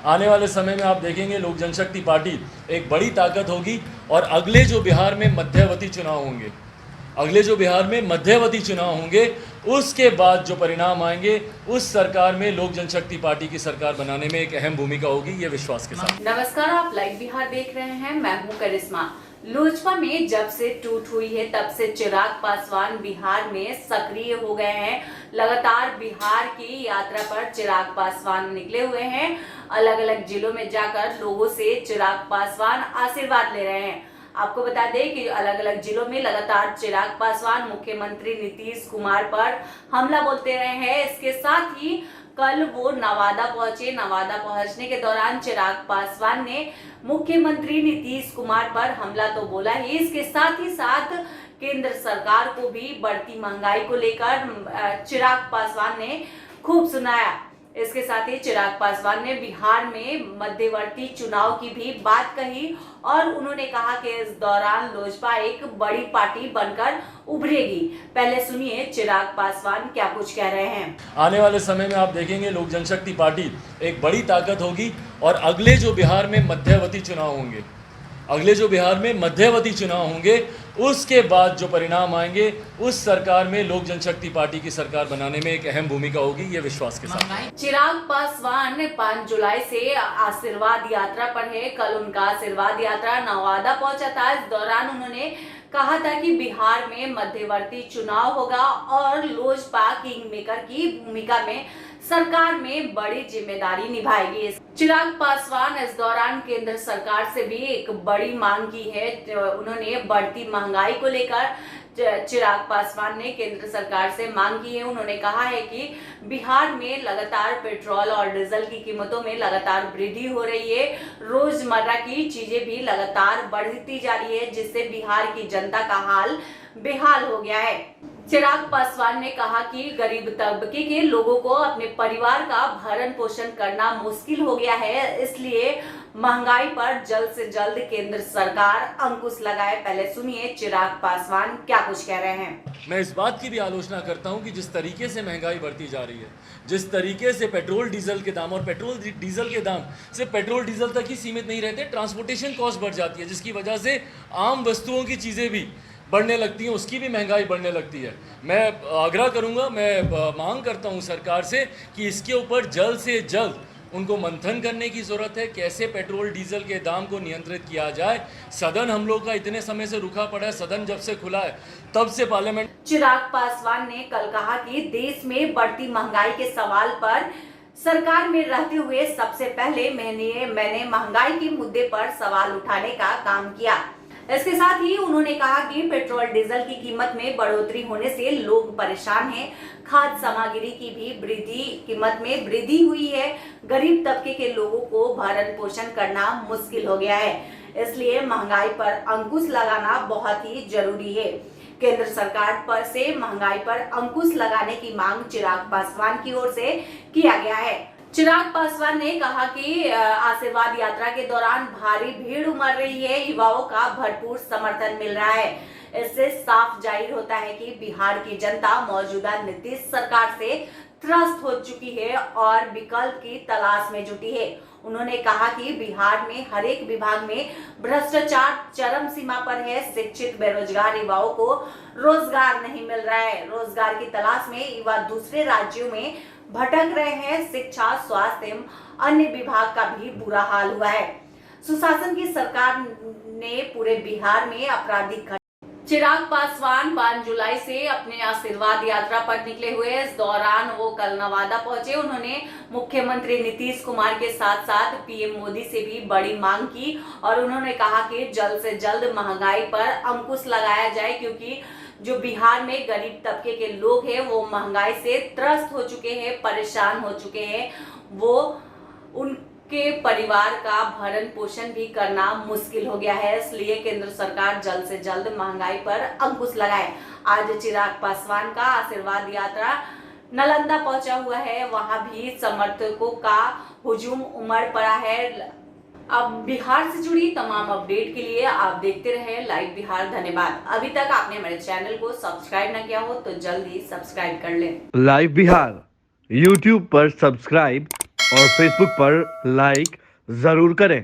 आने वाले समय में आप देखेंगे लोक जनशक्ति पार्टी एक बड़ी ताकत होगी और अगले जो बिहार में मध्यवर्ती चुनाव होंगे उसके बाद जो परिणाम आएंगे उस सरकार में लोक जनशक्ति पार्टी की सरकार बनाने में एक अहम भूमिका होगी, ये विश्वास के साथ। नमस्कार, आप लाइव बिहार देख रहे हैं। मैं हूं करिश्मा। लोजपा में जब से टूट हुई है तब से चिराग पासवान बिहार में सक्रिय हो गए हैं। लगातार बिहार की यात्रा पर चिराग पासवान निकले हुए हैं। अलग अलग जिलों में जाकर लोगों से चिराग पासवान आशीर्वाद ले रहे हैं। आपको बता दें कि अलग अलग जिलों में लगातार चिराग पासवान मुख्यमंत्री नीतीश कुमार पर हमला बोलते रहे हैं। इसके साथ ही कल वो नवादा पहुंचे। नवादा पहुंचने के दौरान चिराग पासवान ने मुख्यमंत्री नीतीश कुमार पर हमला तो बोला ही, इसके साथ ही साथ केंद्र सरकार को भी बढ़ती महंगाई को लेकर चिराग पासवान ने खूब सुनाया। इसके साथ ही चिराग पासवान ने बिहार में मध्यवर्ती चुनाव की भी बात कही और उन्होंने कहा कि इस दौरान लोजपा एक बड़ी पार्टी बनकर उभरेगी। पहले सुनिए चिराग पासवान क्या कुछ कह रहे हैं। आने वाले समय में आप देखेंगे लोक जनशक्ति पार्टी एक बड़ी ताकत होगी और अगले जो बिहार में मध्यवर्ती चुनाव होंगे उसके बाद जो परिणाम आएंगे उस सरकार में लोक जनशक्ति पार्टी की सरकार बनाने में एक अहम भूमिका होगी, ये विश्वास के साथ। चिराग पासवान 5 जुलाई से आशीर्वाद यात्रा पर है। कल उनका आशीर्वाद यात्रा नवादा पहुंचा था। इस दौरान उन्होंने कहा था कि बिहार में मध्यवर्ती चुनाव होगा और लोजपा किंग मेकर की भूमिका में सरकार में बड़ी जिम्मेदारी निभाएगी। चिराग पासवान इस दौरान केंद्र सरकार से भी एक बड़ी मांग की है। उन्होंने बढ़ती महंगाई को लेकर चिराग पासवान ने केंद्र सरकार से मांग की है। उन्होंने कहा है कि बिहार में लगातार पेट्रोल और डीजल की कीमतों में लगातार वृद्धि हो रही है। रोजमर्रा की चीजें भी लगातार बढ़ती जा रही है, जिससे बिहार की जनता का हाल बेहाल हो गया है। चिराग पासवान ने कहा कि गरीब तबके के लोगों को अपने परिवार का भरण पोषण करना मुश्किल हो गया है, इसलिए महंगाई पर जल्द से जल्द केंद्र सरकार अंकुश लगाए। पहले सुनिए चिराग पासवान क्या कुछ कह रहे हैं। मैं इस बात की भी आलोचना करता हूं कि जिस तरीके से महंगाई बढ़ती जा रही है, जिस तरीके से पेट्रोल डीजल के दाम, और पेट्रोल डीजल के दाम सिर्फ पेट्रोल डीजल तक ही सीमित नहीं रहते, ट्रांसपोर्टेशन कॉस्ट बढ़ जाती है, जिसकी वजह से आम वस्तुओं की चीज़ें भी बढ़ने लगती हैं, उसकी भी महंगाई बढ़ने लगती है। मैं आग्रह करूंगा, मैं मांग करता हूं सरकार से कि इसके ऊपर जल्द से जल्द उनको मंथन करने की ज़रूरत है। कैसे पेट्रोल डीजल के दाम को नियंत्रित किया जाए। सदन हम लोग का इतने समय से रुका पड़ा है, सदन जब से खुला है तब से पार्लियामेंट। चिराग पासवान ने कल कहा कि देश में बढ़ती महंगाई के सवाल पर सरकार में रहते हुए सबसे पहले मैंने महंगाई के मुद्दे पर सवाल उठाने का काम किया। इसके साथ ही उन्होंने कहा कि पेट्रोल डीजल की कीमत में बढ़ोतरी होने से लोग परेशान हैं। खाद्य सामग्री की भी कीमत में वृद्धि हुई है। गरीब तबके के लोगों को भरण पोषण करना मुश्किल हो गया है, इसलिए महंगाई पर अंकुश लगाना बहुत ही जरूरी है। केंद्र सरकार पर से महंगाई पर अंकुश लगाने की मांग चिराग पासवान की ओर से किया गया है। चिराग पासवान ने कहा कि आशीर्वाद यात्रा के दौरान भारी भीड़ उमड़ रही है, युवाओं का भरपूर समर्थन मिल रहा है। इससे साफ जाहिर होता है कि बिहार की जनता मौजूदा नीतीश सरकार से त्रस्त हो चुकी है और विकल्प की तलाश में जुटी है। उन्होंने कहा कि बिहार में हर एक विभाग में भ्रष्टाचार चरम सीमा पर है। शिक्षित बेरोजगार युवाओं को रोजगार नहीं मिल रहा है। रोजगार की तलाश में युवा दूसरे राज्यों में भटक रहे हैं। शिक्षा, स्वास्थ्य एवं अन्य विभाग का भी बुरा हाल हुआ है। सुशासन की सरकार ने पूरे बिहार में आपराधिक। चिराग पासवान 5 जुलाई से अपने आशीर्वाद यात्रा पर निकले हुए। इस दौरान वो कल नवादा पहुंचे। उन्होंने मुख्यमंत्री नीतीश कुमार के साथ साथ पीएम मोदी से भी बड़ी मांग की और उन्होंने कहा कि जल्द से जल्द महंगाई पर अंकुश लगाया जाए, क्योंकि जो बिहार में गरीब तबके के लोग हैं वो महंगाई से त्रस्त हो चुके हैं, परेशान हो चुके हैं। वो उनके परिवार का भरण पोषण भी करना मुश्किल हो गया है, इसलिए केंद्र सरकार जल्द से जल्द महंगाई पर अंकुश लगाए। आज चिराग पासवान का आशीर्वाद यात्रा नालंदा पहुंचा हुआ है, वहां भी समर्थकों का हुजूम उमड़ पड़ा है। अब बिहार से जुड़ी तमाम अपडेट के लिए आप देखते रहे लाइव बिहार। धन्यवाद। अभी तक आपने हमारे चैनल को सब्सक्राइब न किया हो तो जल्द ही सब्सक्राइब कर लें। लाइव बिहार YouTube पर सब्सक्राइब और फेसबुक पर लाइक जरूर करें।